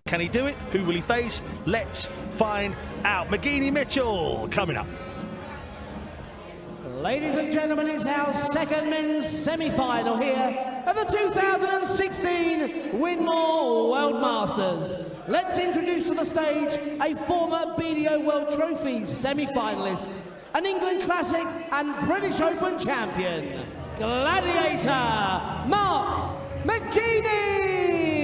Can he do it? Who will he face? Let's find out. McGeeney Mitchell coming up. Ladies and gentlemen, it's our second men's semi-final here at the 2016 Winmau World Masters. Let's introduce to the stage a former BDO World Trophies semi-finalist, an England Classic and British Open champion, Gladiator, Mark McGeeney!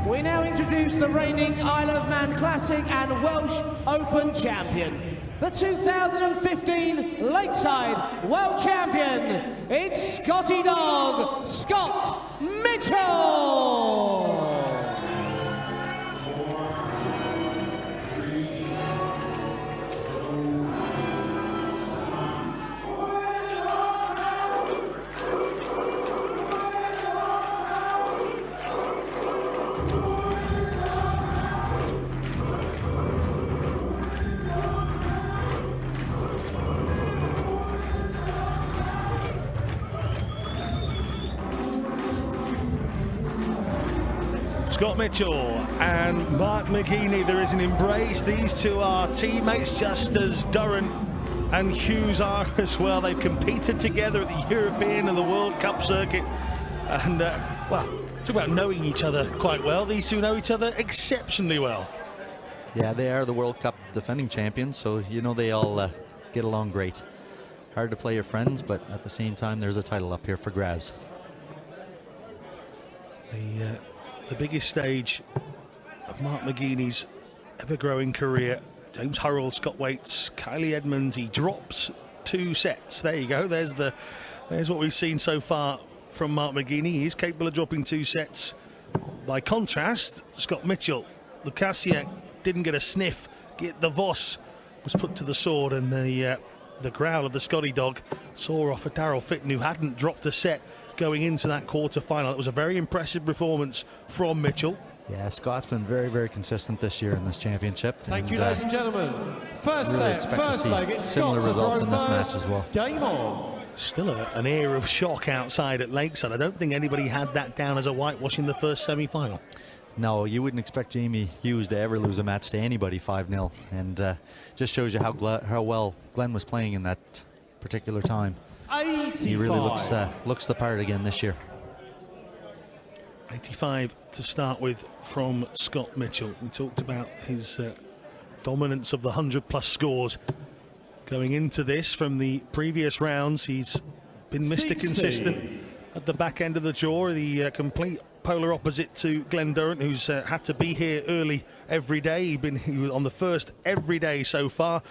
We now introduce the reigning Isle of Man Classic and Welsh Open champion, the 2015 Lakeside World Champion. It's Scotty Dog, Scott Mitchell. Scott Mitchell and Mark McGeeney, there is an embrace. These two are teammates, just as Darten and Hughes are as well. They've competed together at the European and the World Cup circuit. And, well, talk about knowing each other quite well. These two know each other exceptionally well. Yeah, they are the World Cup defending champions, so you know they all get along great. Hard to play your friends, but at the same time, there's a title up here for grabs. The biggest stage of Mark McGeeney's ever-growing career. James Hurrell, Scott Waits, Kylie Edmonds. He drops 2 sets. There you go. There's what we've seen so far from Mark McGeeney. He is capable of dropping 2 sets. By contrast, Scott Mitchell, Lukasiak didn't get a sniff. The Voss was put to the sword, and the growl of the Scotty Dog saw off a Daryl Fitton, who hadn't dropped a set going into that quarter-final. It was a very impressive performance from Mitchell. Yeah, Scott's been very, very consistent this year in this championship. Thank you, ladies and gentlemen. First really set, first leg. It's similar results in this match as well. Game on. Still an air of shock outside at Lakeside. I don't think anybody had that down as a whitewash in the first semi-final. No, you wouldn't expect Jamie Hughes to ever lose a match to anybody 5-0, and just shows you how well Glenn was playing in that particular time. 85. He really looks the part again this year. 85 to start with from Scott Mitchell. We talked about his dominance of the 100+ scores going into this from the previous rounds. He's been Mr. Consistent at the back end of the draw, the complete polar opposite to Glenn Durrant, who's had to be here early every day. He was on the first every day so far.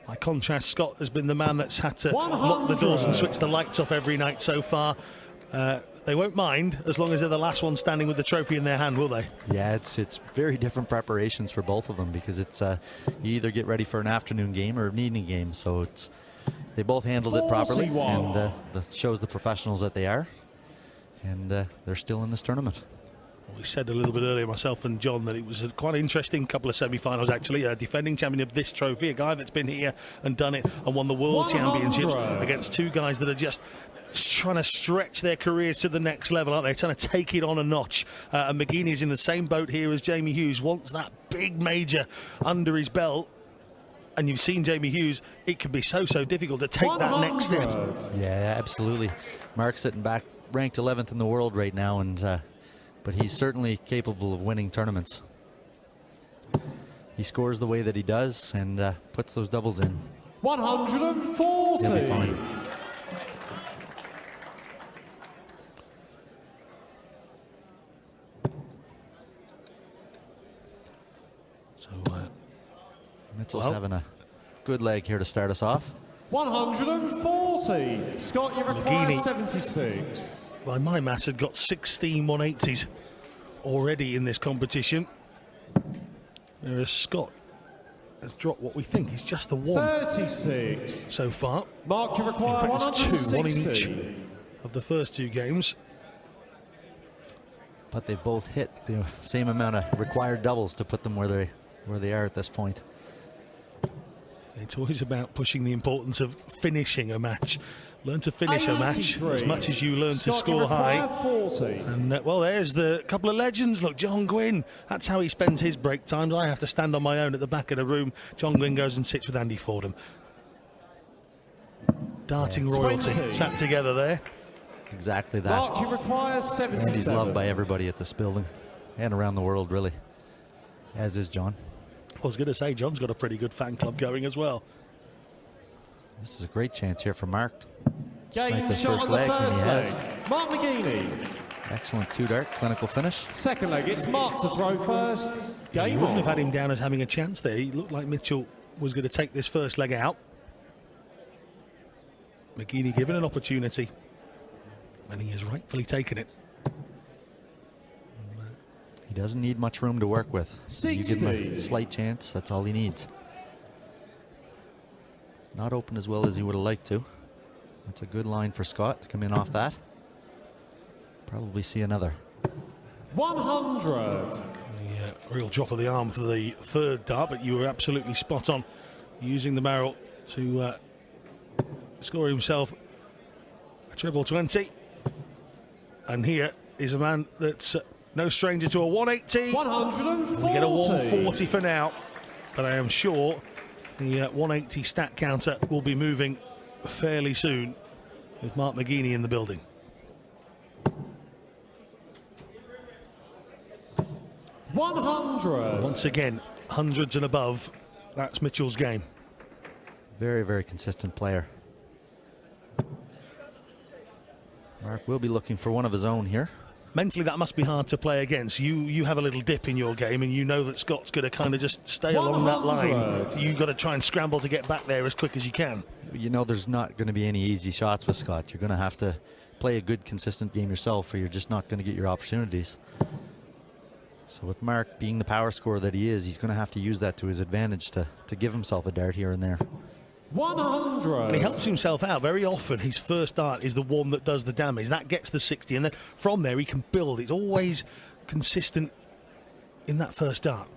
By contrast, Scott has been the man that's had to lock the doors and switch the lights off every night so far. They won't mind as long as they're the last one standing with the trophy in their hand, will they? Yeah, it's very different preparations for both of them, because it's you either get ready for an afternoon game or an evening game. So they both handled it properly, and that shows the professionals that they are. And they're still in this tournament. We said a little bit earlier, myself and John, that it was a quite interesting couple of semi-finals actually. A defending champion of this trophy, a guy that's been here and done it and won the World Championships, against 2 guys that are just trying to stretch their careers to the next level, aren't they? Trying to take it on a notch. And McGeeney's in the same boat here as Jamie Hughes, wants that big major under his belt. And you've seen Jamie Hughes, it can be so difficult to take that next step. Yeah, absolutely. Mark's sitting back, ranked 11th in the world right now, and but he's certainly capable of winning tournaments. He scores the way that he does and puts those doubles in. 140. He'll be fine. So Mitchell's having a good leg here to start us off. 140. Scott, you require McGeeney. 76. By my maths, had got 16 180s already in this competition. Whereas Scott has dropped what we think is just the one 36. so far. Mark, you In require fact, it's two, one in each 160. of the first two games. But they both hit the same amount of required doubles to put them where they are at this point. It's always about pushing the importance of finishing a match. Learn to finish a match 83. as much as you learn to Scott, you score require high. 40. And well, there's the couple of legends. Look, John Gwynn. That's how he spends his break times. I have to stand on my own at the back of the room. John Gwynn goes and sits with Andy Fordham. Darting royalty 20. sat together there. Exactly that. Mark, you require And he's 77. loved by everybody at this building and around the world, really, as is John. I was going to say, John's got a pretty good fan club going as well. This is a great chance here for Mark. Snipe Game his shot first on the leg, and first he has. leg. Mark McGeeney. Excellent 2-dart, clinical finish. Second leg, it's Mark to throw first. You Game wouldn't on. have had him down as having a chance there. He looked like Mitchell was going to take this first leg out. McGeeney given an opportunity, and he has rightfully taken it. He doesn't need much room to work with. You give him a 60. slight chance, that's all he needs. Not open as well as he would have liked to. That's a good line for Scott to come in off that. Probably see another. 100. The real drop of the arm for the third dart, but you were absolutely spot on using the barrel to score himself a treble 20. And here is a man that's no stranger to a 180. 140. We get a 140 for now, but I am sure the 180 stat counter will be moving fairly soon with Mark McGeeney in the building. Once again, hundreds and above. That's Mitchell's game. Very, very consistent player. Mark will be looking for one of his own here. Mentally, that must be hard to play against. You have a little dip in your game, and you know that Scott's going to kind of just stay along that line. 100. You've got to try and scramble to get back there as quick as you can. You know there's not going to be any easy shots with Scott. You're going to have to play a good, consistent game yourself, or you're just not going to get your opportunities. So with Mark being the power scorer that he is, he's going to have to use that to his advantage to give himself a dart here and there. 100. And he helps himself out very often. His first dart is the one that does the damage. That gets the 60, and then from there he can build. It's always consistent in that first dart.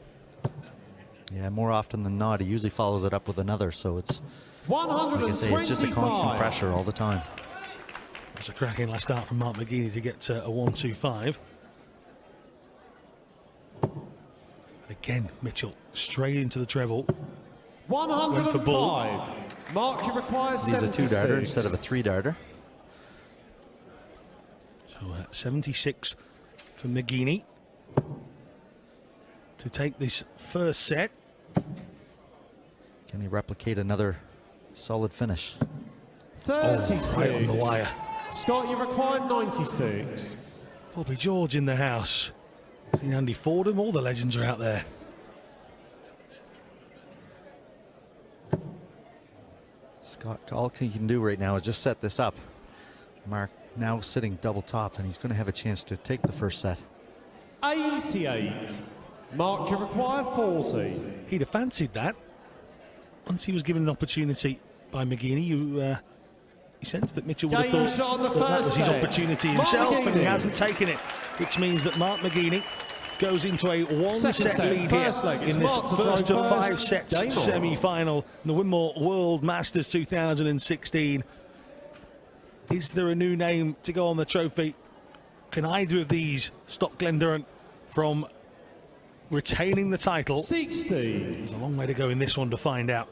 Yeah, more often than not, he usually follows it up with another. So it's, like I say, 125. it's just a constant pressure all the time. It's a cracking last start from Mark McGeeney to get a 125. Again, Mitchell straight into the treble. 105. Mark, you require He's a 76. 2-darter instead of a 3-darter. So 76 for McGeeney to take this first set. Can he replicate another solid finish? 36. Right on the wire. Scott, you require 96. Bobby George in the house. Seen Andy Fordham, all the legends are out there. Scott, all he can do right now is just set this up. Mark now sitting double top, and he's going to have a chance to take the first set. 88. Mark, you require 40. He'd have fancied that. Once he was given an opportunity by McGeeney, you sensed that Mitchell would have Game thought shot on the that that first was his set. opportunity Mark himself, and he McGeeney. hasn't taken it, which means that Mark McGeeney goes into a one-set set, lead first here leg. It's in this Mark to first throw of first. 5 sets Game on. semi-final in the Winmau World Masters 2016. Is there a new name to go on the trophy? Can either of these stop Glendurant from retaining the title? 60. There's a long way to go in this one to find out.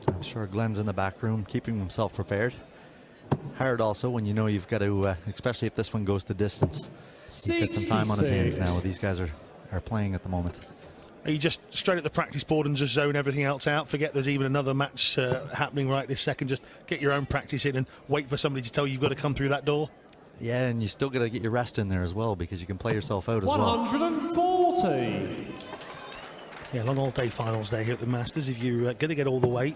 I'm sure Glenn's in the back room keeping himself prepared. Hard also when you know you've got to, especially if this one goes to distance. He's got some time on his hands now. These guys are playing at the moment. Are you just straight at the practice board and just zone everything else out? Forget there's even another match happening right this second. Just get your own practice in and wait for somebody to tell you you've got to come through that door? Yeah, and you still got to get your rest in there as well, because you can play yourself out as well. 140. Yeah, long all-day finals day here at the Masters. If you're going to get all the way,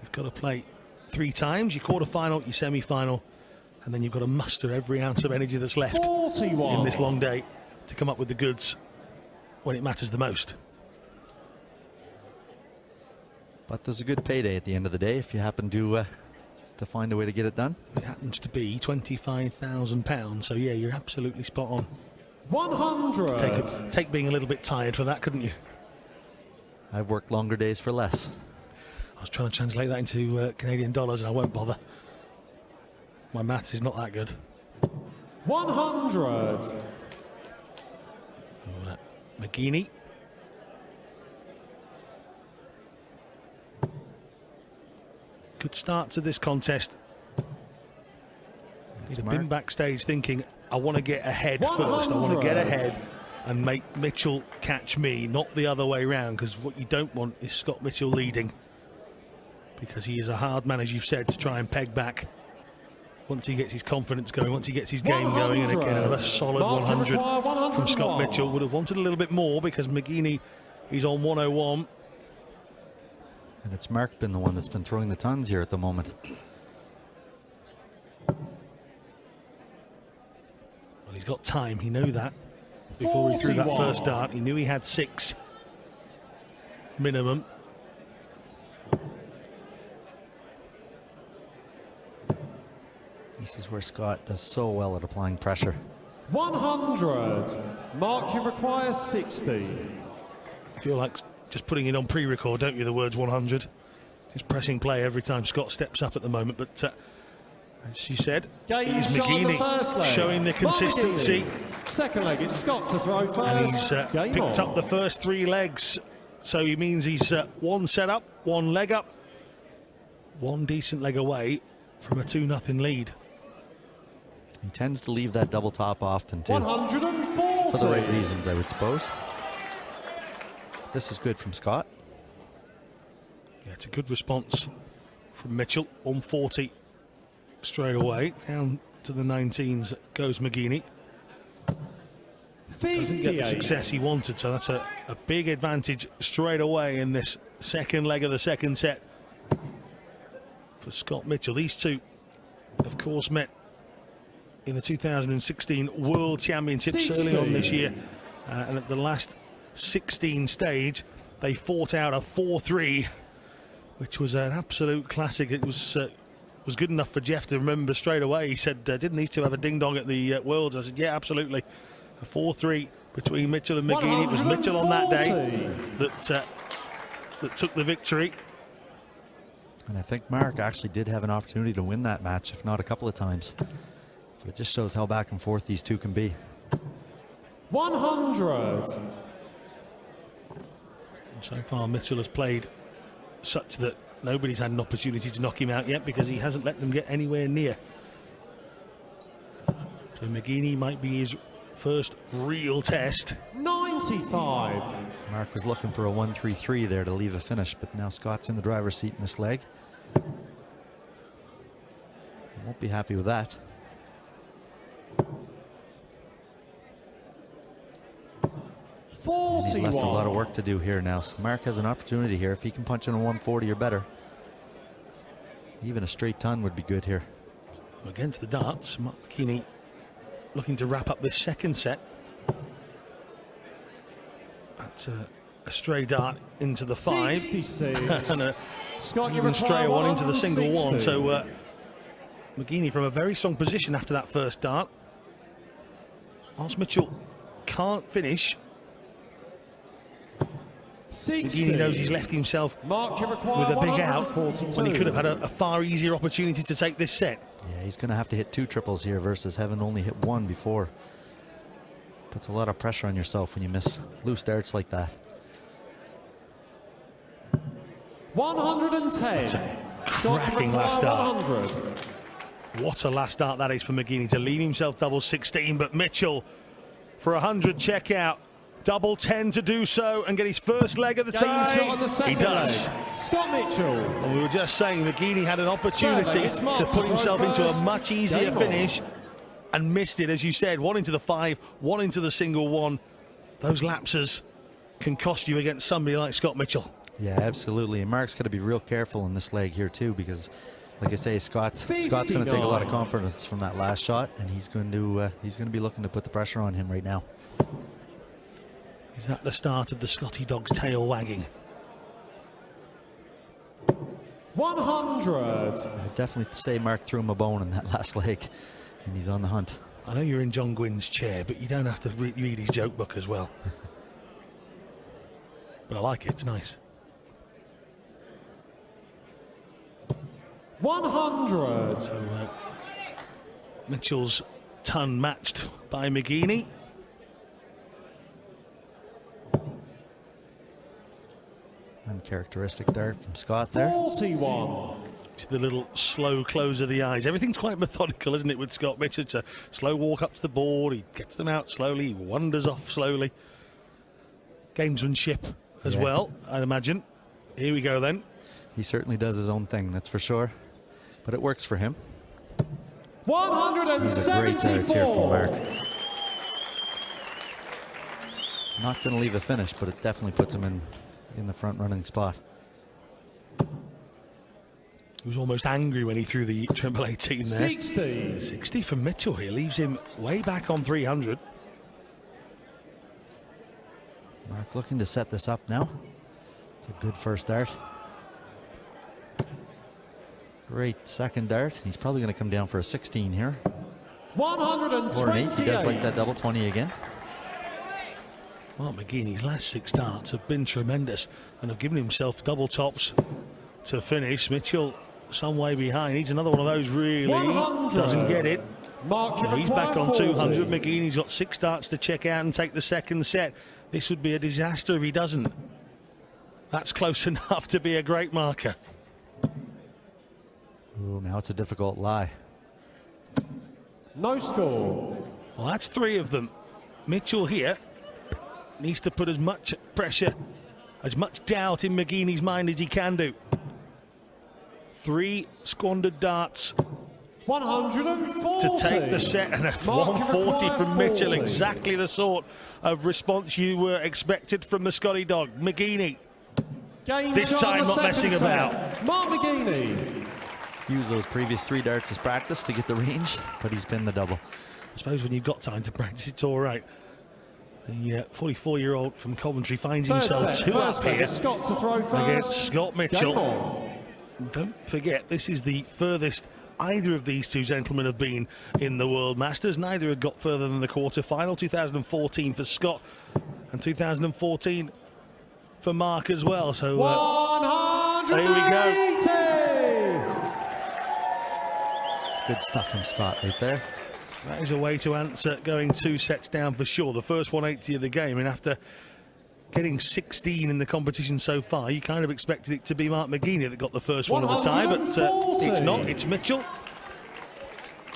you've got to play 3 times, your quarter-final, your semi-final, and then you've got to muster every ounce of energy that's left 41. in this long day to come up with the goods when it matters the most. But there's a good payday at the end of the day if you happen to find a way to get it done. It happens to be £25,000, so yeah, you're absolutely spot on. 100. Take being a little bit tired for that, couldn't you? I've worked longer days for less. I was trying to translate that into Canadian dollars, and I won't bother. My maths is not that good. 100. Oh, McGeeney. Good start to this contest. He'd have been backstage thinking, I want to get ahead 100. first. I want to get ahead and make Mitchell catch me, not the other way around, because what you don't want is Scott Mitchell leading, because he is a hard man, as you've said, to try and peg back. Once he gets his confidence going, once he gets his game going, and again another solid 100 from Scott Mitchell. Would have wanted a little bit more because McGeeney, he's on 101. And it's Mark been the one that's been throwing the tons here at the moment. Well, he's got time, he knew that. Before he threw that first dart, he knew he had 6 minimum. This is where Scott does so well at applying pressure. 100. Mark, you require 60. I feel like just putting it on pre-record, don't you, the words 100? Just pressing play every time Scott steps up at the moment, but as she said, Game it's shot on the McGeeney first leg. showing the consistency. Second leg, it's Scott to throw first. And he's Game picked on. up the first 3 legs, so he means he's 1 set up, 1 leg up, 1 decent leg away from a 2-0 lead. He tends to leave that double top often too. 140. For the right reasons, I would suppose. This is good from Scott. Yeah, it's a good response from Mitchell. 140 straight away. Down to the 19s goes McGeeney. Doesn't get the success he wanted, so that's a big advantage straight away in this second leg of the second set for Scott Mitchell. These two, of course, met in the 2016 World Championships early on this year, and at the last 16 stage they fought out a 4-3, which was an absolute classic. It was good enough for Jeff to remember straight away. He said, didn't these two have a ding-dong at the Worlds? I said, yeah, absolutely. A 4-3 between Mitchell and McGeeney. It was Mitchell on that day that took the victory. And I think Mark actually did have an opportunity to win that match, if not a couple of times. So it just shows how back and forth these two can be. 100. So far, Mitchell has played such that nobody's had an opportunity to knock him out yet, because he hasn't let them get anywhere near. So McGeeney might be his first real test. 95. Mark was looking for a 1-3-3 there to leave a finish, but now Scott's in the driver's seat in this leg. Won't be happy with that. And he's left a lot of work to do here now. So Mark has an opportunity here. If he can punch in a 140 or better, even a straight ton would be good here. Against the darts, Mark McGeeney looking to wrap up this second set. That's a stray dart into the 5. 66. And a Scott, even strayer one into the single 1. So McGeeney from a very strong position after that first dart. Whilst Mitchell can't finish, 60. McGeeney knows he's left himself Mark, you with require a big out 142. when he could have had a far easier opportunity to take this set. Yeah, he's going to have to hit 2 triples here versus having only hit 1 before. Puts a lot of pressure on yourself when you miss loose darts like that. 110. Cracking last dart. 100. What a last dart that is for McGeeney to leave himself double 16, but Mitchell for 100 check out. Double 10 to do so and get his first leg of the Game tie. shot on the second He does. leg. Scott Mitchell. And we were just saying McGeeney had an opportunity It's Mark to put to himself throw into a first. much easier Game on. finish and missed it, as you said. 1 into the 5, 1 into the single 1. Those lapses can cost you against somebody like Scott Mitchell. Yeah, absolutely. And Mark's got to be real careful in this leg here too, because, like I say, Scott's going to take a lot of confidence from that last shot, and he's going to be looking to put the pressure on him right now. Is that the start of the Scotty dog's tail wagging? 100. I'd definitely say Mark threw him a bone in that last leg, and he's on the hunt. I know you're in John Gwynn's chair, but you don't have to read his joke book as well. But I like it, it's nice. 100. So Mitchell's ton matched by McGeeney. Uncharacteristic dart from Scott there. 41. It's the little slow close of the eyes. Everything's quite methodical, isn't it, with Scott Mitchell? It's a slow walk up to the board. He gets them out slowly. He wanders off slowly. Gamesmanship as well, I'd imagine. Here we go then. He certainly does his own thing, that's for sure. But it works for him. 174. Great here from Mark. Not going to leave a finish, but it definitely puts him in the front running spot. He was almost angry when he threw the triple 18 there. 60. 60 from Mitchell here, leaves him way back on 300. Mark looking to set this up now. It's a good first dart. Great second dart. He's probably going to come down for a 16 here. 128. Or an 8. He does like that double 20 again. Mark McGeeney's last 6 darts have been tremendous and have given himself double tops to finish. Mitchell some way behind. He's another one of those, really 100. doesn't get it. Mark, So you he's back on require 200. 40. McGeeney's got 6 darts to check out and take the second set. This would be a disaster if he doesn't. That's close enough to be a great marker. Ooh, now it's a difficult lie. No score. Well, that's 3 of them. Mitchell here needs to put as much pressure, as much doubt in McGeeney's mind as he can do. 3 squandered darts 140. to take the set, and a Mark, you 140 require from Mitchell. 40. Exactly the sort of response you were expected from the Scotty dog. McGeeney, Game this shot time on the not messing second about. set. Mark McGeeney. Use those previous 3 darts as practice to get the range, but he's been the double. I suppose when you've got time to practice, it's all right. The 44-year-old from Coventry finds Third himself set. 2 up First set. here Scott to throw first. against Scott Game Mitchell. on. Don't forget, this is the furthest either of these 2 gentlemen have been in the World Masters. Neither had got further than the quarter-final. 2014 for Scott and 2014 for Mark as well. So 180. there we go. It's good stuff from Scott right there. That is a way to answer going 2 sets down for sure. The first 180 of the game, and after getting 16 in the competition so far, you kind of expected it to be Mark McGeeney that got the first one of the tie, but it's not. It's Mitchell.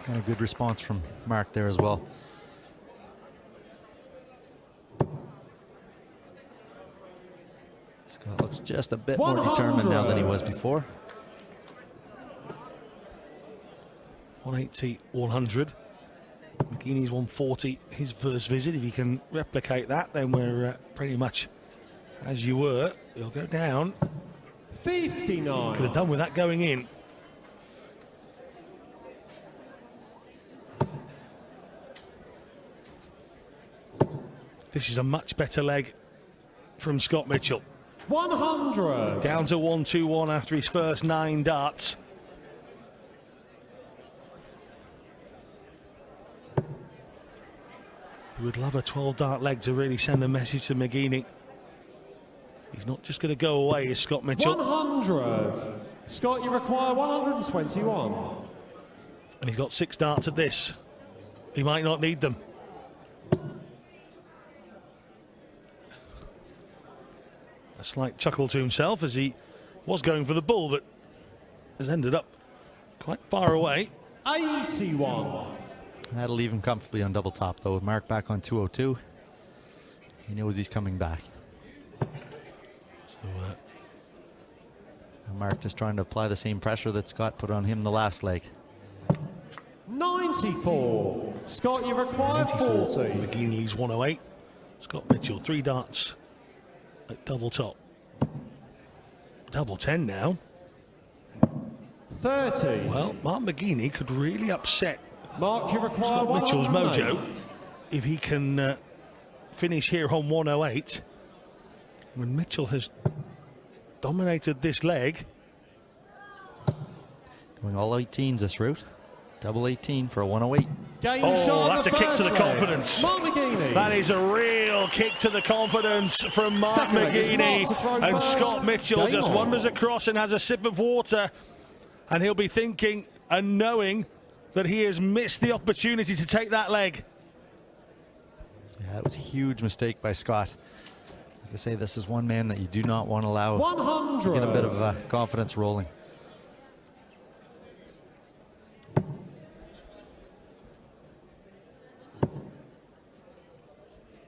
And a good response from Mark there as well. Scott looks just a bit more determined now than he was before. 180, 100. McGeeney's 140, his first visit. If he can replicate that, then we're pretty much as you were. He'll go down. 59. Could have done with that going in. This is a much better leg from Scott Mitchell. 100. Down to 1-2-1 after his first 9 darts. We would love a 12-dart leg to really send a message to McGeeney. He's not just going to go away, is Scott Mitchell. 100. Scott, you require 121. And he's got 6 darts at this. He might not need them. A slight chuckle to himself as he was going for the bull, but has ended up quite far away. 81. That'll leave him comfortably on double top, though. With Mark back on 202, he knows he's coming back. So, And Mark just trying to apply the same pressure that Scott put on him the last leg. 94. Scott, you require 94. 40. McGeeney's 108. Scott Mitchell, 3 darts at double top. Double 10 now. 30. Well, Mark McGeeney could really upset Mark, you require Scott Mitchell's 108. mojo if he can finish here on 108. When Mitchell has dominated this leg. Going all 18s this route. Double 18 for a 108. Game Oh, shot that's of a kick to the first leg. confidence. Mark McGeeney. That is a real kick to the confidence from Mark Second leg is McGeeney. Mark to throw And first. Scott Mitchell Game just on. wanders across and has a sip of water. And he'll be thinking and knowing that he has missed the opportunity to take that leg. Yeah, that was a huge mistake by Scott. Like I say, this is one man that you do not want to allow 100. get a bit of confidence rolling.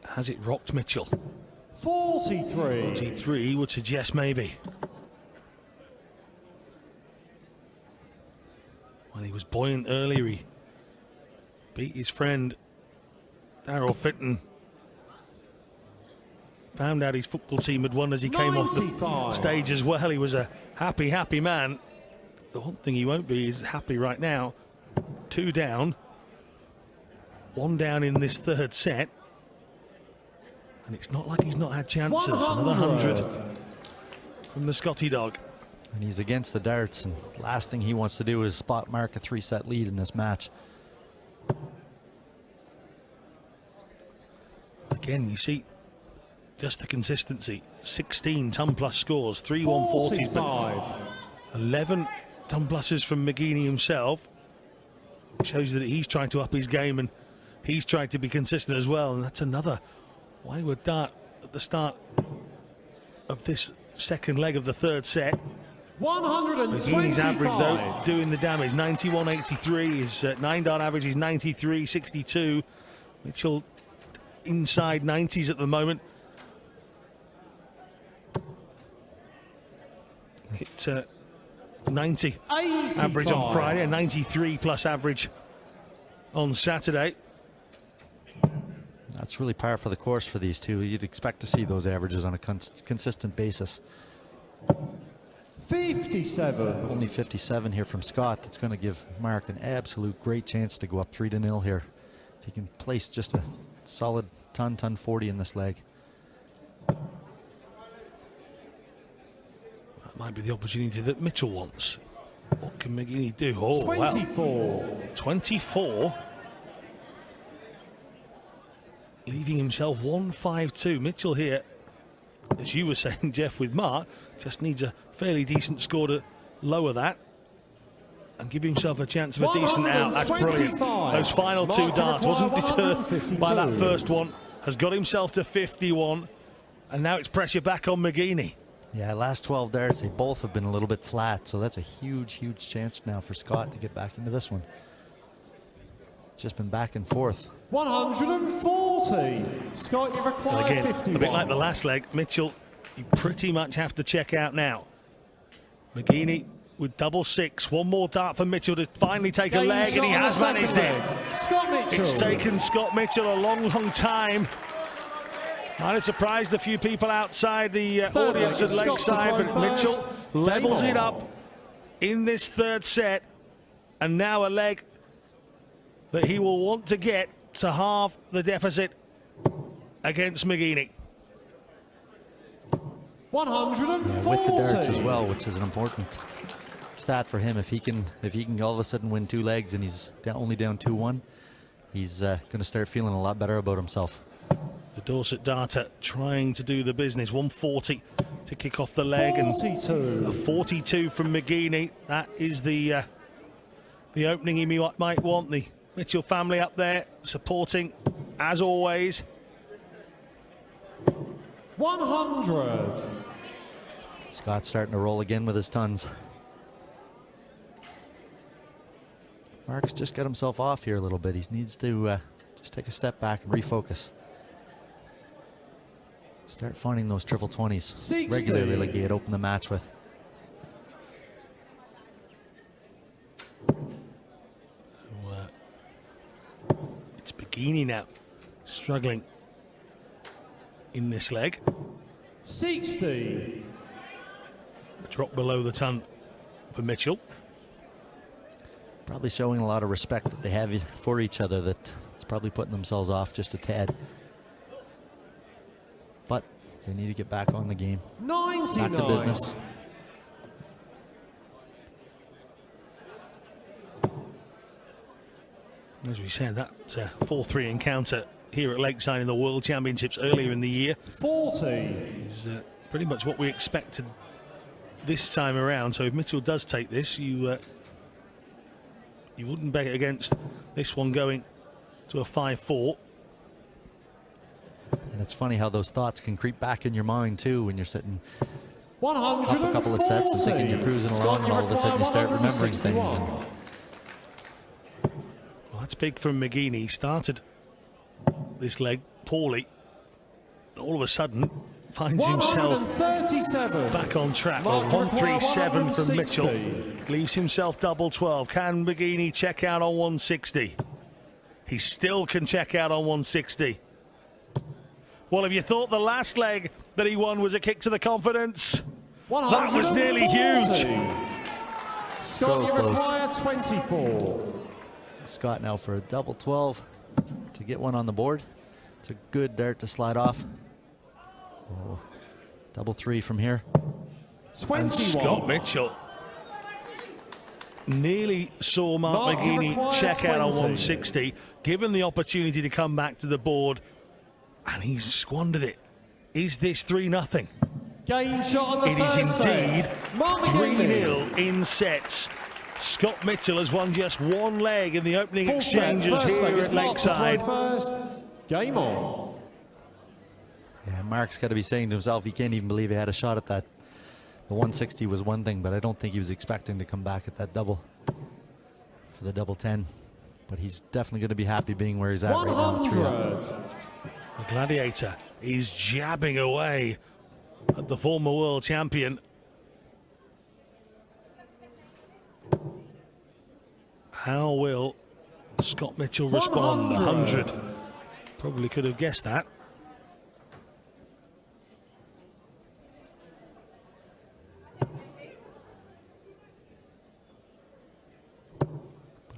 Has it rocked Mitchell? 43. T3 would suggest maybe. Well, he was buoyant earlier. He beat his friend Darryl Fitton. Found out his football team had won as he came off the 95. stage as well. He was a happy, happy man. The one thing he won't be is happy right now. 2 down. 1 down in this third set. And it's not like he's not had chances. 100. Another 100 from the Scotty dog. And he's against the darts, and the last thing he wants to do is spot mark a 3-set lead in this match. Again, you see just the consistency. 16 ton plus scores, 3 140s, but 45. 11 ton pluses from McGeeney himself. Shows that he's trying to up his game and he's trying to be consistent as well. And that's another wayward dart at the start of this second leg of the third set. McGeeney's average though 125. doing the damage. 91.83. His 9-dart average is 93.62. Mitchell inside 90s at the moment. Hit 90 average on 85. Friday, a 93 plus average on Saturday. That's really par for the course for these two. You'd expect to see those averages on a consistent basis. 57. Only 57 here from Scott. That's going to give Mark an absolute great chance to go up 3-0 here. If he can place just a solid ton 40 in this leg. That might be the opportunity that Mitchell wants. What can McGeeney do? Oh, wow. 24. 24. Leaving himself 1-5-2. Mitchell here, as you were saying, Jeff, with Mark, just needs a fairly decent score to lower that and give himself a chance of a decent out. That's brilliant. 125. Those final 2 Mark darts wasn't deterred 152. by that first one. Has got himself to 51, and now it's pressure back on McGeeney. Yeah, last 12 darts, they both have been a little bit flat, so that's a huge chance now for Scott to get back into this one. Just been back and forth. 140. Scott, you require Again, 51. a bit like the last leg, Mitchell, you pretty much have to check out now. McGeeney with double 6. One more dart for Mitchell to finally take a Game leg, and he shot on has the managed second it. leg. Scott Mitchell. It's taken Scott Mitchell a long time. Might have surprised a few people outside the Third audience leg, at Scott to Lakeside, throw but Mitchell first. levels Game it on. up in this third set. And now a leg that he will want to get to halve the deficit against McGeeney. 140. Yeah, with the darts as well, which is an important stat for him. If he can all of a sudden win 2 legs and he's only down 2-1, he's going to start feeling a lot better about himself. The Dorset darter trying to do the business. 140 to kick off the leg, and 42. a 42 from McGeeney. That is the opening he might want. The Mitchell family up there supporting, as always. 100. Scott's starting to roll again with his tons. Mark's just got himself off here a little bit. He needs to just take a step back and refocus. Start finding those triple 20s 60. regularly like he had opened the match with. It's McGeeney now struggling in this leg. 60. A drop below the ton for Mitchell. Probably showing a lot of respect that they have for each other, that it's probably putting themselves off just a tad. But they need to get back on the game. 99. Back to business. As we said, that 4-3 encounter here at Lakeside in the World Championships earlier in the year 40. is pretty much what we expected this time around. So if Mitchell does take this, you wouldn't bet against this one going to a 5-4. And it's funny how those thoughts can creep back in your mind too when you're sitting 140. up a couple of sets and thinking you're cruising along, and all of a sudden you start remembering things. And Well, that's big from McGeeney. He started this leg poorly. All of a sudden finds himself 137. back on track. Mark Well, require 137 from 160. Mitchell. Leaves himself double 12. Can McGeeney check out on 160? He still can check out on 160. Well, if you thought the last leg that he won was a kick to the confidence, that was nearly huge. Scott, So you close. require 24. Scott now for a double 12 to get one on the board. It's a good dart to slide off. Oh, double 3 from here. 21. and Scott Mitchell nearly saw Mark Mark, you McGeeney require check out on 20. 160, given the opportunity to come back to the board, and he's squandered it. Is this 3-0? Game shot on the It is third indeed set. Mark McGeeney. 3-0 in sets. Scott Mitchell has won just one leg in the opening Full set. exchanges First leg here is at Mark to throw Lakeside. first. Game on. Yeah, Mark's got to be saying to himself he can't even believe he had a shot at that. The 160 was one thing, but I don't think he was expecting to come back at that double for the double 10. But he's definitely going to be happy being where he's at right now. 100. The Gladiator is jabbing away at the former world champion. How will Scott Mitchell respond? 100. Probably could have guessed that.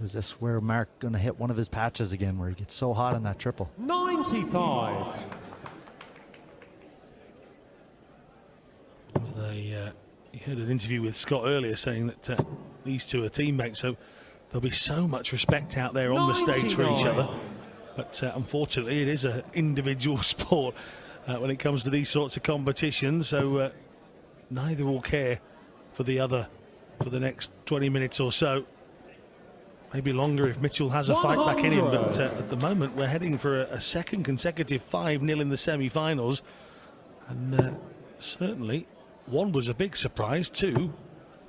Is this where Mark going to hit one of his patches again, where he gets so hot on that triple? 95. You heard an interview with Scott earlier saying that these two are teammates, so there'll be so much respect out there on the stage for each 99. other. But unfortunately, it is an individual sport when it comes to these sorts of competitions, so neither will care for the other for the next 20 minutes or so. Maybe longer if Mitchell has a fight back in him, but at the moment we're heading for a second consecutive 5-0 in the semi-finals, and certainly one was a big surprise, two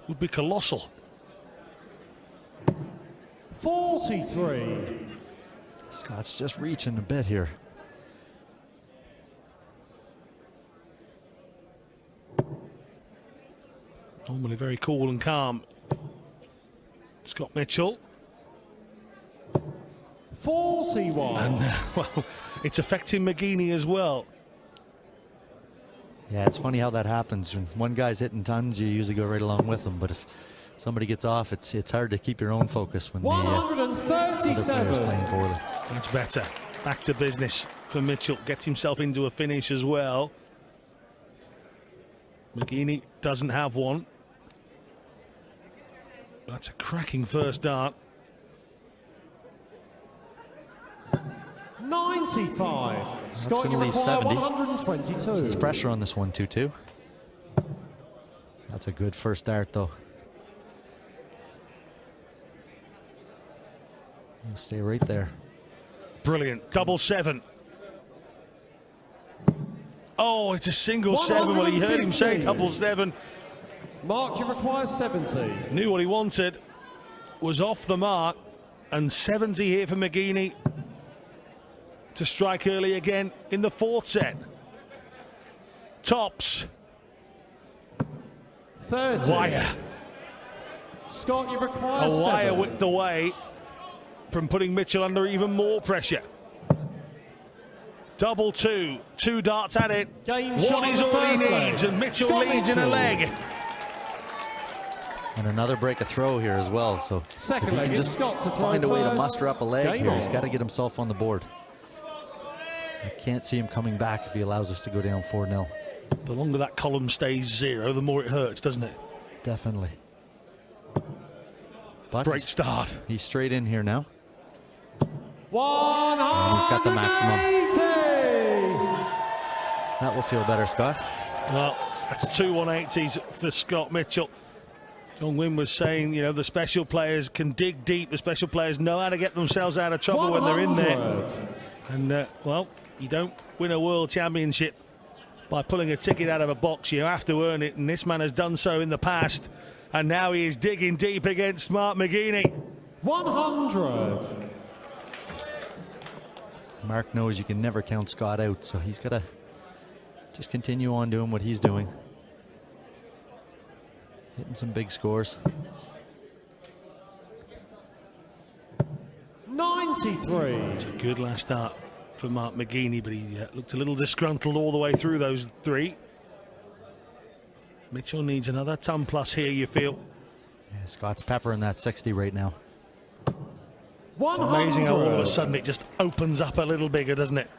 would be colossal. 43. Scott's just reaching a bit here. Normally very cool and calm, Scott Mitchell. 41. And well, it's affecting McGeeney as well. Yeah, it's funny how that happens. When one guy's hitting tons, you usually go right along with them. But if somebody gets off, it's hard to keep your own focus when the other player's 137. playing poorly. Much better. Back to business for Mitchell. Gets himself into a finish as well. McGeeney doesn't have one. That's a cracking first dart. 95. Scott, gonna you leave require 70. 122. There's pressure on this one too. That's a good first dart though. You'll stay right there. Brilliant. Double 7. Oh, it's a single 7. Well, he heard him say 150. double 7. Mark, you require 70. Knew what he wanted. Was off the mark. And 70 here for McGeeney to strike early again in the fourth set. Tops. 30. Wire. Scott, you require A wire 7. whipped away from putting Mitchell under even more pressure. Double two. 2 darts at it. Game shot One on is the all he first needs, leg. and Mitchell Scott leads in a Mitchell. leg. And another break of throw here as well. So Second if he leg, can it's just Scott to throw find a way to first. muster up a leg Game here. He's on. got to get himself on the board. I can't see him coming back if he allows us to go down 4-0. The longer that column stays 0, the more it hurts, doesn't it? Definitely. But Great start. he's straight in here now. 180. He's got the maximum. That will feel better, Scott. Well, that's 2 180s for Scott Mitchell. John Wynn was saying, you know, the special players can dig deep. The special players know how to get themselves out of trouble when they're in there. 100. And, well, you don't win a world championship by pulling a ticket out of a box. You have to earn it, and this man has done so in the past. And now he is digging deep against Mark McGeeney. 100. Mark knows you can never count Scott out, so he's got to just continue on doing what he's doing. Hitting some big scores. 93. It's a good last start for Mark McGeeney, but he looked a little disgruntled all the way through those 3. Mitchell needs another ton plus here, you feel. Yeah, Scott's peppering that 60 right now. 100. Amazing how all of a sudden it just opens up a little bigger, doesn't it?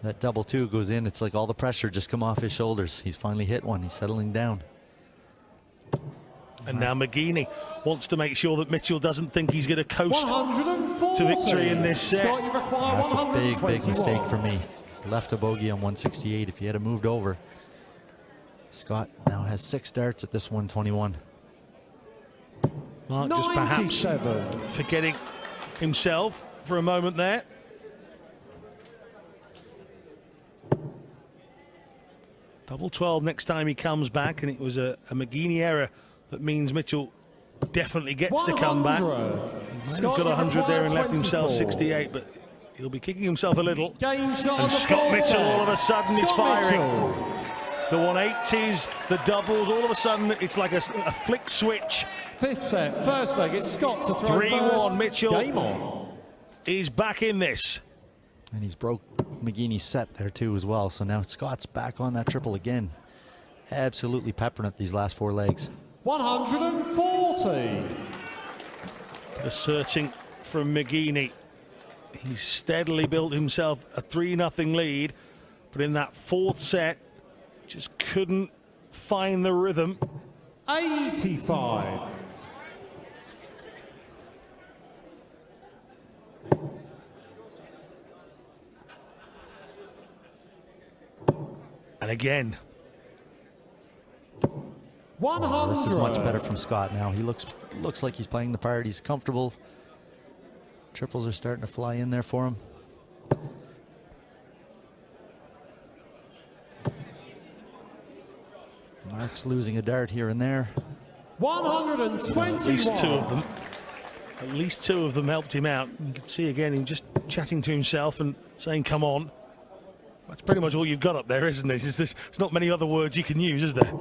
That double 2 goes in. It's like all the pressure just come off his shoulders. He's finally hit one. He's settling down. And now McGeeney wants to make sure that Mitchell doesn't think he's going to coast 140. to victory in this set. Scott, you require That's a big, big mistake 121. for me. Left a bogey on 168. If he had moved over, Scott now has 6 darts at this 121. Mark just perhaps 97. forgetting himself for a moment there. Double 12 next time he comes back, and it was a McGeeney error that means Mitchell definitely gets to come back. 100. Might have Scott, got you 100 there and require left himself 24. 68, but he'll be kicking himself a little. Game shot on And the Scott fourth Mitchell set. all of a sudden is Scott firing. Mitchell. The 180s, the doubles, all of a sudden it's like a flick switch. Fifth set, first leg, it's Scott to throw 3-1, first. Mitchell. Game on. He's back in this. And he's broke McGeeney's set there too as well. So now Scott's back on that triple again. Absolutely peppering at these last 4 legs. 140. The searching from McGeeney. He's steadily built himself a 3-0 lead, but in that 4th set, just couldn't find the rhythm. 85. And again, 100. Oh, this is much better from Scott now. He looks like he's playing the part. He's comfortable. Triples are starting to fly in there for him. Mark's losing a dart here and there. 121. at least 2 of them. At least 2 of them helped him out. You can see again him just chatting to himself and saying, "Come on." That's pretty much all you've got up there, isn't it? There's not many other words you can use, is there?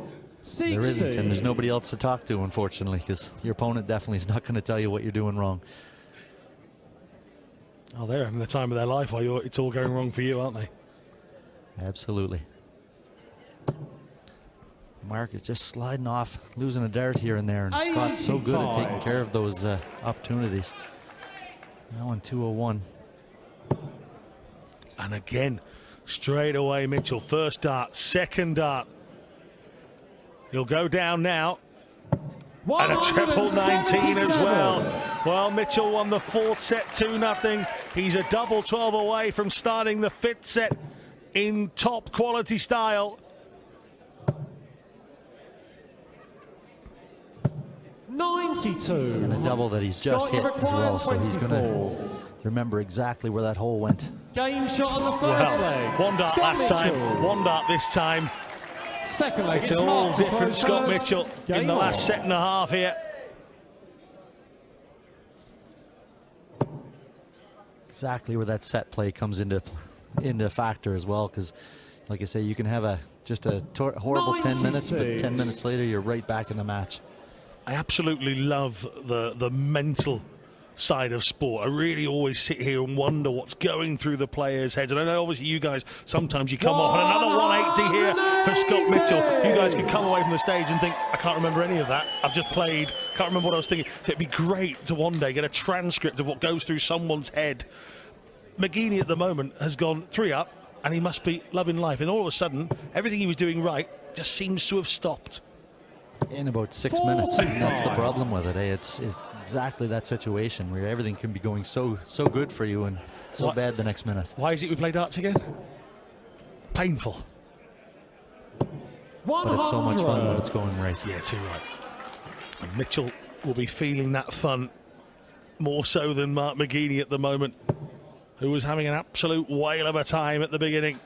60. There isn't, and there's nobody else to talk to, unfortunately, because your opponent definitely is not going to tell you what you're doing wrong. Oh, they're having the time of their life while it's all going wrong for you, aren't they? Absolutely. Mark is just sliding off, losing a dart here and there, and Scott's so good at taking 85. care of those opportunities. Now on 201. And again, straight away, Mitchell. First dart, second dart. He'll go down now. And a triple 19 as well. Well, Mitchell won the 4th set 2-0. He's a double 12 away from starting the 5th set in top quality style. 92. And a double that he's just Scott, you hit as require well, so he's going to 24. remember exactly where that hole went. Game shot on the first leg. One dart Scott last time, Mitchell. 1 dart this time. Second leg, It's it's an all Mark to throw different Scott first. Mitchell in Game the on. last set and a half here. Exactly where that set play comes into factor as well, because like I say, you can have just a horrible 10 minutes, but 10 96. minutes later you're right back in the match. I absolutely love the mental side of sport. I really always sit here and wonder what's going through the players' heads. And I know obviously you guys, sometimes you come off and another 180 here for Scott Mitchell. You guys can come away from the stage and think, I can't remember any of that. I've just played, can't remember what I was thinking. So it'd be great to one day get a transcript of what goes through someone's head. McGeeney at the moment has gone 3 up and he must be loving life. And all of a sudden, everything he was doing right just seems to have stopped. In about 6 minutes, and that's the problem with it. It's exactly that situation where everything can be going so good for you and so bad the next minute. Why is it we play darts again? Painful. But it's so much fun when it's going right. Yeah, too right. And Mitchell will be feeling that fun more so than Mark McGeeney at the moment, who was having an absolute whale of a time at the beginning.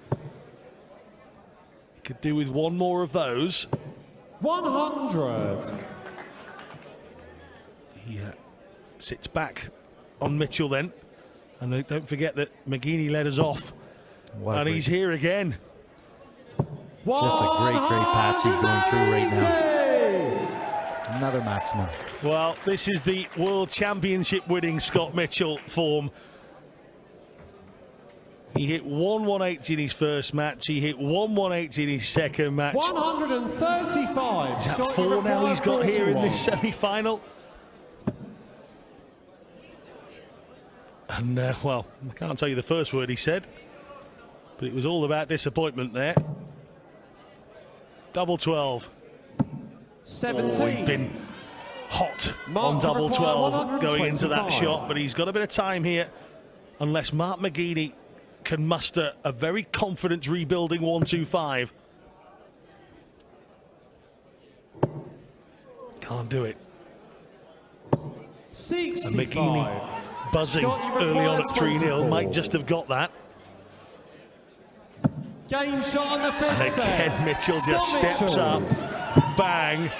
He could do with one more of those. 100. He sits back on Mitchell then. And don't forget that McGeeney led us off. And he's here again. Just a great patch he's going through right now. Another maximum. Well, this is the World Championship winning Scott Mitchell form. He hit 180 in his first match. He hit 180 in his second match. 135. Is that 4 now he's got here in this semi-final? And, well, I can't tell you the first word he said, but it was all about disappointment there. Double 12. 17. Oh, he's been hot on double 12 going into that shot, but he's got a bit of time here, unless Mark McGeeney can muster a very confident rebuilding 125. Can't do it. 65. And McGeeney buzzing early on at 3-0 might just have got that. Game shot on the fifth And again, set. Mitchell Scott just steps Mitchell. up, bang,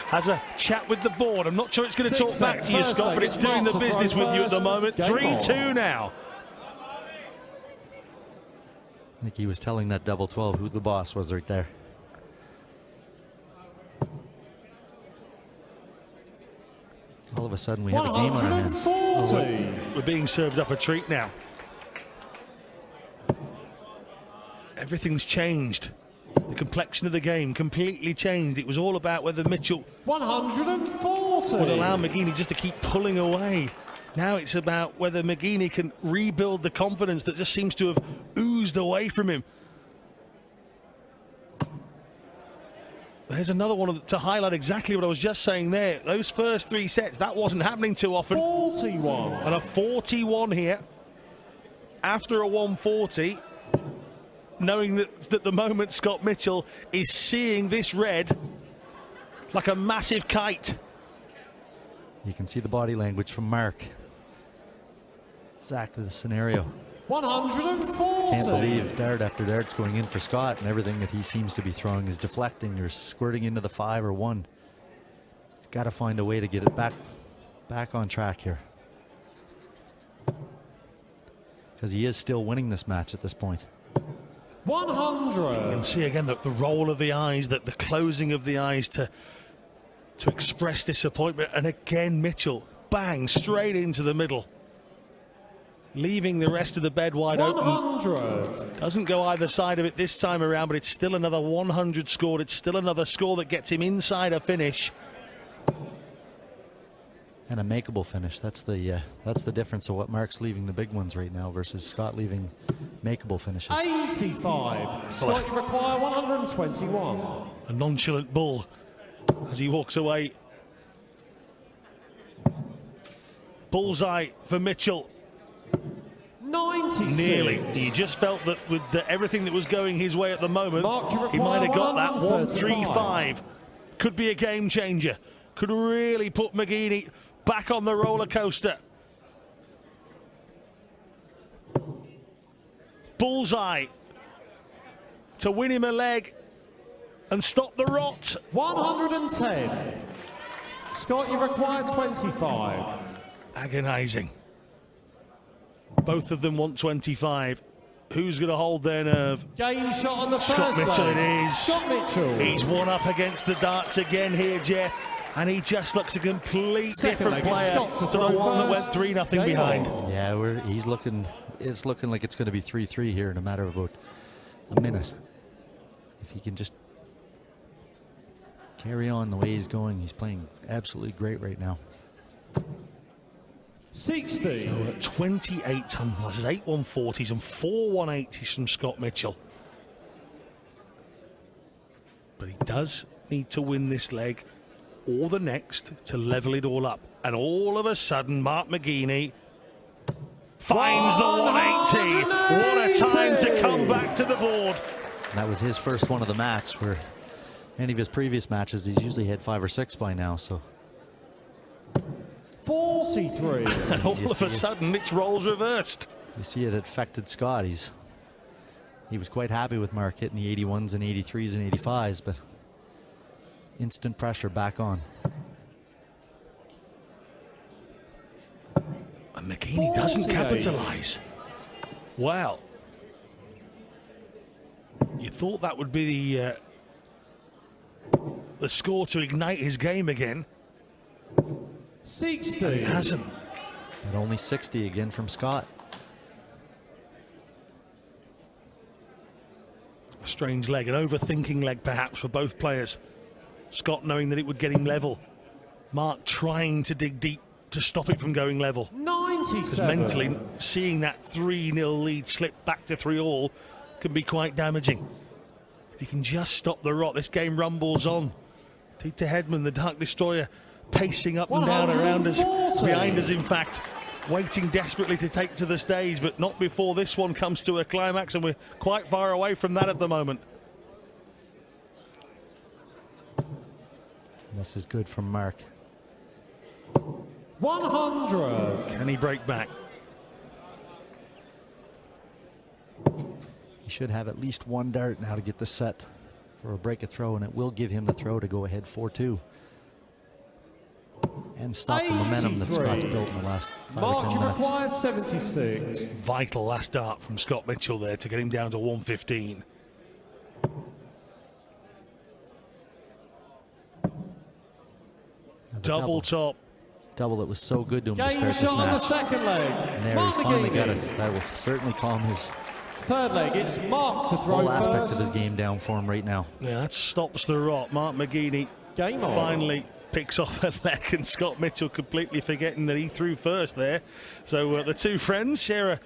has a chat with the board. I'm not sure it's going to talk back to you, Scott, but it's doing the business with you at the moment. 3-2 now. I think he was telling that double 12 who the boss was right there. All of a sudden we have a game on our hands. 140. We're being served up a treat now. Everything's changed. The complexion of the game completely changed. It was all about whether Mitchell 140. would allow McGeeney just to keep pulling away. Now it's about whether McGeeney can rebuild the confidence that just seems to have oozed away from him. There's another one to highlight exactly what I was just saying there. Those first 3 sets, that wasn't happening too often. 41. And a 41 here after a 140, knowing that at the moment Scott Mitchell is seeing this red like a massive kite. You can see the body language from Mark. Exactly the scenario. 140. Can't believe dart after dart's going in for Scott, and everything that he seems to be throwing is deflecting or squirting into the 5 or 1. He's got to find a way to get it back on track here, because he is still winning this match at this point. 100. You can see again the roll of the eyes, the closing of the eyes to express disappointment. And again, Mitchell, bang, straight into the middle, leaving the rest of the bed wide 100. open. Doesn't go either side of it this time around, but it's still another 100 scored. It's still another score that gets him inside a finish. And a makeable finish. That's the difference of what Mark's leaving the big ones right now versus Scott leaving makeable finishes. 85. Scott, you require 121. A nonchalant bull as he walks away. Bullseye for Mitchell. 96. Nearly. He just felt that with everything that was going his way at the moment, Mark, you he might have require got that 135. 135. Could be a game changer. Could really put McGeeney back on the roller coaster. Bullseye to win him a leg and stop the rot. 110. Scott, you require 25. Agonising. Both of them want 25. Who's going to hold their nerve? Game shot on the Scott first Mitchell leg. it is. Scott Mitchell. He's one up against the darts again here, Jeff. And he just looks a complete Second different leg, it's player Scott to to the throw one that first. went 3-0 Game behind. on. Yeah, it's looking like it's going to be 3-3 here in a matter of about a minute. If he can just carry on the way he's going, he's playing absolutely great right now. 60. We're at 28 tumblers, 8 140s and 4 180s from Scott Mitchell. But he does need to win this leg or the next to level it all up. And all of a sudden, Mark McGeeney finds the 180. What a time to come back to the board. And that was his first one of the match, where any of his previous matches, he's usually had 5 or 6 by now. So 43. And all of a sudden, it's roles reversed. you see it affected Scott. He was quite happy with Mark hitting the 81s and 83s and 85s, but instant pressure back on. And McGeeney doesn't 48. capitalise. Wow. You thought that would be the score to ignite his game again. 60. He hasn't. And only 60 again from Scott. A strange leg, an overthinking leg perhaps for both players. Scott knowing that it would get him level. Mark trying to dig deep to stop it from going level. 97. Mentally, seeing that 3-0 lead slip back to 3-all can be quite damaging. If you can just stop the rot, this game rumbles on. Tegen Hedman, the Dark Destroyer, pacing up and down around us, 140. behind us in fact, waiting desperately to take to the stage, but not before this one comes to a climax, and we're quite far away from that at the moment. This is good from Mark. 100. Can he break back? He should have at least one dart now to get the set for a break a throw, and it will give him the throw to go ahead 4-2. And stop the momentum that 83. Scott's built in the last 5 or Mark, 10 you minutes. require 76. Vital last dart from Scott Mitchell there to get him down to 115. Double top. Double that was so good to him to Game start this shot on the match. second leg. And there Mark he's finally got McGeeney. it. That will certainly calm his Third leg, it's Mark to throw whole aspect first. of his game down for him right now. Yeah, that stops the rot. Mark McGeeney Game on. finally picks off a leg, and Scott Mitchell completely forgetting that he threw first there. So the two friends share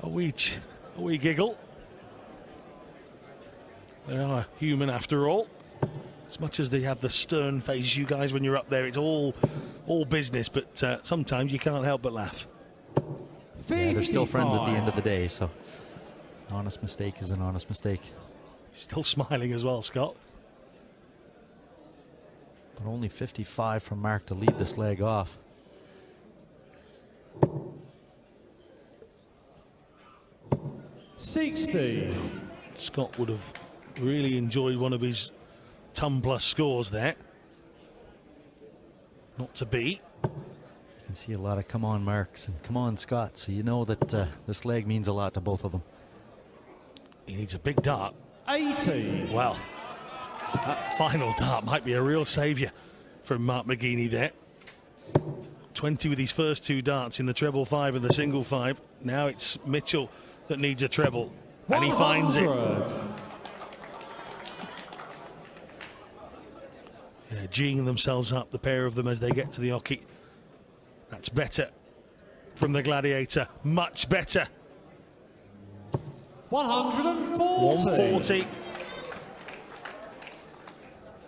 a wee giggle. They are human after all. As much as they have the stern face, you guys, when you're up there, it's all business, but sometimes you can't help but laugh. Yeah, they're still friends at the end of 55. the day, so an honest mistake is an honest mistake. Still smiling as well, Scott. But only 55 from Mark to lead this leg off. $60. Scott would have really enjoyed one of his ton-plus scores there. Not to be. You can see a lot of come on Marks and come on Scott, so you know that this leg means a lot to both of them. He needs a big dart. 80. Well, that final dart might be a real saviour from Mark McGeeney there. 20 with his first two darts in the treble 5 and the single 5. Now it's Mitchell that needs a treble, and he finds it. 100. Yeah, geeing themselves up, the pair of them, as they get to the hockey. That's better from the Gladiator, much better. 140. 140.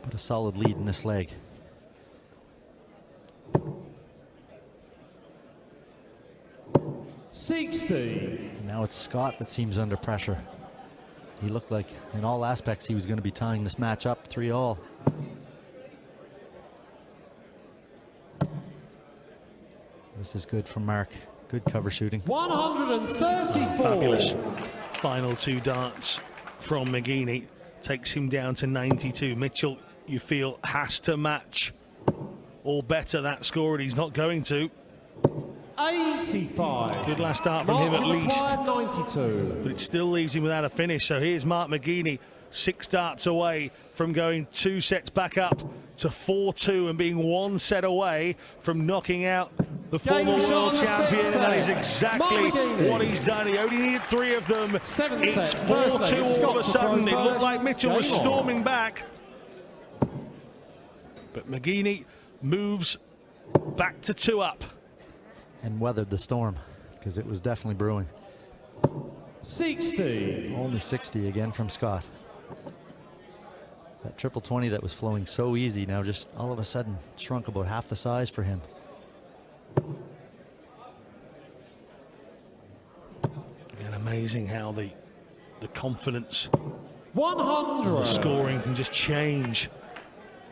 But a solid lead in this leg. $60. Now it's Scott that seems under pressure. He looked like in all aspects he was going to be tying this match up 3-all. This is good from Mark. Good cover shooting. 134. Fabulous final two darts from McGeeney. Takes him down to 92. Mitchell, you feel, has to match or better that score, and he's not going to. 85. Good last start from him at least, 92. but it still leaves him without a finish. So here's Mark McGeeney, 6 darts away from going 2 sets back up to 4-2 and being one set away from knocking out the former Game world shot, champion. second That is set. exactly McGeeney. what he's done. He only needed 3 of them. Seventh It's set, first leg, 4-2 all of a Scott to sudden. throw It looked first. like Mitchell was Game on. storming back. But McGeeney moves back to 2 up. And weathered the storm, because it was definitely brewing. 60. Only 60 again from Scott. That triple 20 that was flowing so easy now just all of a sudden shrunk about half the size for him. And amazing how the confidence, 100. the scoring can just change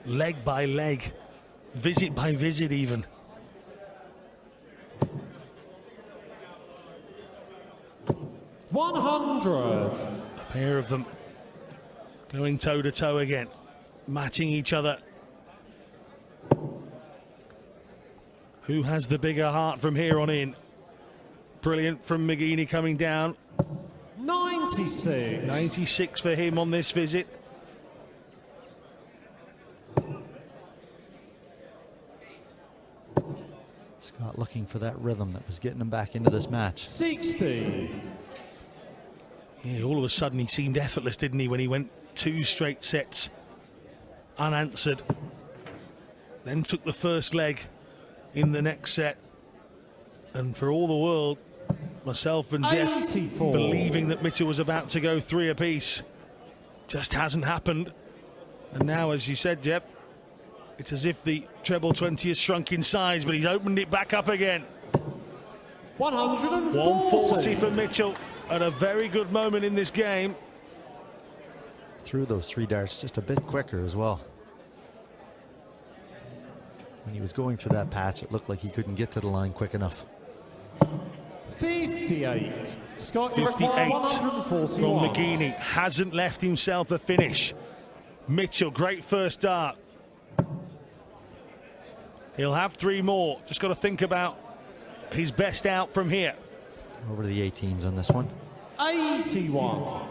leg by leg, visit by visit even. A pair of them going toe to toe again, matching each other. Who has the bigger heart from here on in? Brilliant from McGeeney coming down. 96. 96 for him on this visit. Scott looking for that rhythm that was getting him back into this match. 60. Yeah, all of a sudden he seemed effortless, didn't he, when he went 2 straight sets unanswered. Then took the first leg in the next set. And for all the world, myself and Jeff 84. believing that Mitchell was about to go 3 apiece. Just hasn't happened. And now, as you said, Jeff, it's as if the treble 20 has shrunk in size, but he's opened it back up again. 140. 140 for Mitchell at a very good moment in this game. Threw those 3 darts just a bit quicker as well. When he was going through that patch, it looked like he couldn't get to the line quick enough. 58. Scott, you 58 require from 141. McGeeney. Hasn't left himself a finish. Mitchell, great first dart. He'll have 3 more. Just got to think about his best out from here. Over the 18s on this one. 81.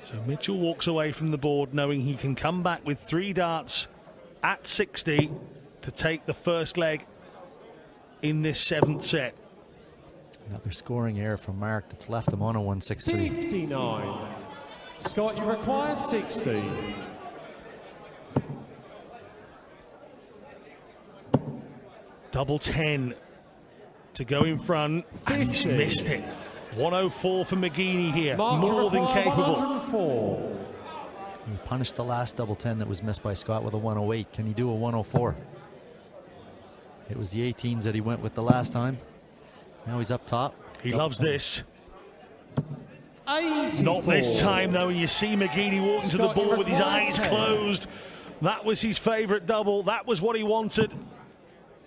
So Mitchell walks away from the board knowing he can come back with 3 darts at 60 to take the first leg in this 7th set. Another scoring error from Mark that's left him on a 163. 59. Scott, you require 60. Double 10 to go in front, and he's 50. missed it. 104 for McGeeney here, Mark, you more than require capable. 104. He punished the last double 10 that was missed by Scott with a 108. Can he do a 104? It was the 18s that he went with the last time. Now he's up top. He Double loves 10. this. 84. Not this time though, and you see McGeeney walking to the Scott, you ball with his require eyes 10. closed. That was his favourite double, that was what he wanted.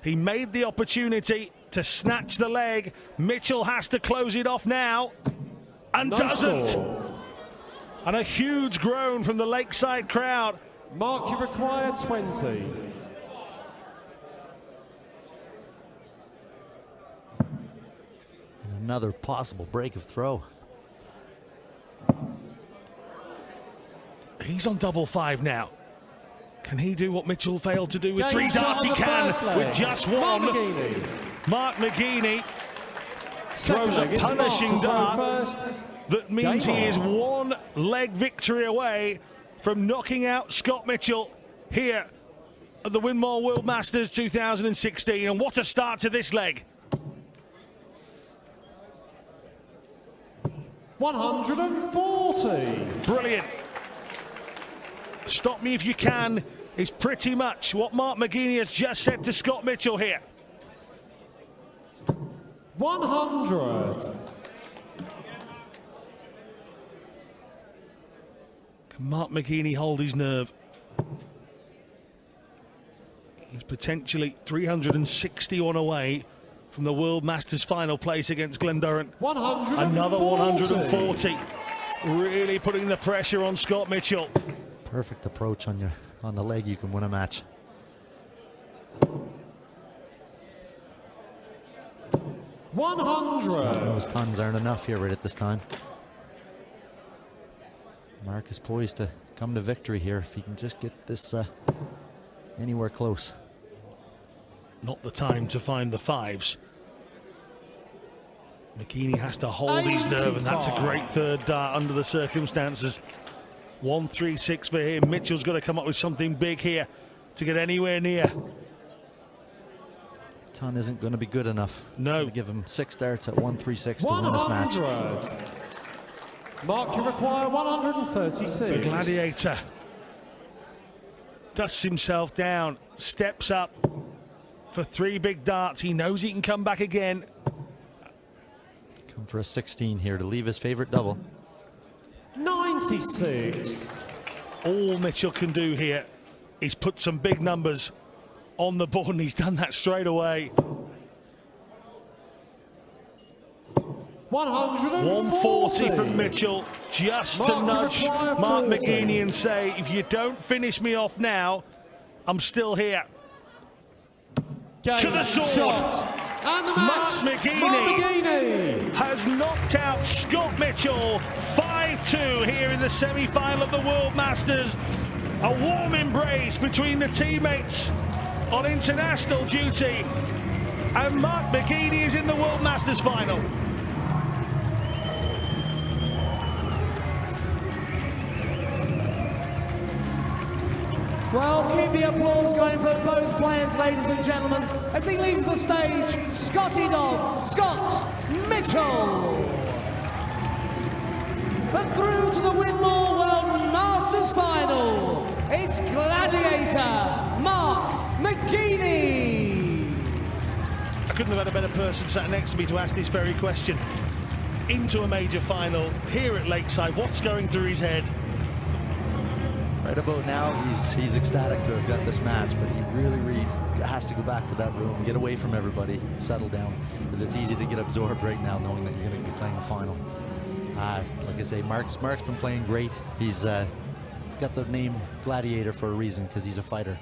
He made the opportunity to snatch the leg. Mitchell has to close it off now, and No doesn't. score. And a huge groan from the Lakeside crowd. Mark, you require 20. And another possible break of throw. He's on double 5 now. Can he do what Mitchell failed to do with Game 3 shot darts? on He the can first leg. with just Mark 1. McGeeney. Mark McGeeney Second throws a leg is Mark punishing to throw dart. first. That means Game he is on. 1 leg victory away from knocking out Scott Mitchell here at the Winmau World Masters 2016. And what a start to this leg. 140. Brilliant. Stop me if you can is pretty much what Mark McGeeney has just said to Scott Mitchell here. 100. Can Mark McGeeney hold his nerve? He's potentially 361 away from the World Masters final place against Gladiator. 140. Another 140. Really putting the pressure on Scott Mitchell. Perfect approach on the leg. You can win a match. Scott 100. Those tons aren't enough here right at this time. Mark is poised to come to victory here if he can just get this anywhere close. Not the time to find the fives. McGeeney has to hold his nerve, and that's a great third dart under the circumstances. 136 for him. Mitchell's got to come up with something big here to get anywhere near. Ton isn't going to be good enough. It's No. going to give him 6 darts at 136 to win this match. 100. Mark, you require 136. The Gladiator dusts himself down, steps up for 3 big darts. He knows he can come back again. Come for a 16 here to leave his favorite double. 96. All Mitchell can do here is put some big numbers on the board, and he's done that straight away. 140 from Mitchell, just to nudge Mark McGeeney and say, if you don't finish me off now, I'm still here. To the sword. And the Mark match, McGeeney has knocked out Scott Mitchell 5-2 here in the semi-final of the World Masters. A warm embrace between the teammates on international duty, and Mark McGeeney is in the World Masters final. Well, keep the applause going for both players, ladies and gentlemen, as he leaves the stage, Scotty Dog, Scott Mitchell. But through to the Winmau World Masters final, it's Gladiator Mark McGeeney. I couldn't have had a better person sat next to me to ask this very question. Into a major final here at Lakeside, what's going through his head? Right about now, he's ecstatic to have got this match, but he really has to go back to that room, get away from everybody, settle down, because it's easy to get absorbed right now knowing that you're going to be playing a final. Like I say, Mark's been playing great. He's got the name Gladiator for a reason, because he's a fighter.